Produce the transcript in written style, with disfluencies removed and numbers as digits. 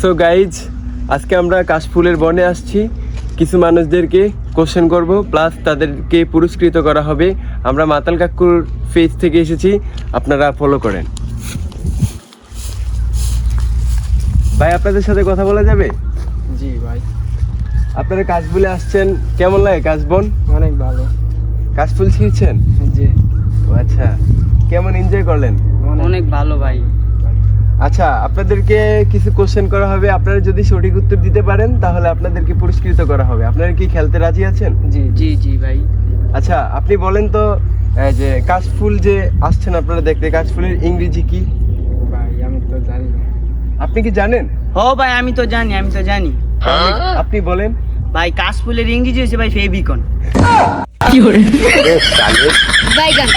So guys, আজকে আমরা কাশফুলের বনে আসছি। কিছু মানুষদেরকে কোশ্চেন করব, প্লাস তাদেরকে পুরস্কৃত করা হবে। আমরা মাতাল কাকুর পেজ থেকে এসেছি, আপনারা ফলো করেন। ভাই, আপনাদের সাথে কথা বলা যাবে? জি ভাই। আপনারা কাশফুলে আসছেন, কেমন লাগে কাশবন? অনেক ভালো। কাশফুল ছিঁড়ছেন? জি। ও আচ্ছা, কেমন এনজয় করলেন? অনেক ভালো ভাই। আচ্ছা, আপনাদেরকে কিছু কোশ্চেন করা হবে। আপনারা যদি সঠিক উত্তর দিতে পারেন তাহলে আপনাদেরকে পুরস্কৃত করা হবে। আপনারা কি খেলতে রাজি আছেন? জি জি জি ভাই। আচ্ছা, আপনি বলেন তো, যে কাশফুল যে আসছেন আপনারা দেখতে, কাশফুলের ইংরেজি কি? ভাই আমি তো জানি না। আপনি কি জানেন? ও ভাই, আমি তো জানি। আপনি বলেন। ভাই, কাশফুলের ইংরেজি হচ্ছে ভাই ফেভিকন। Baigan.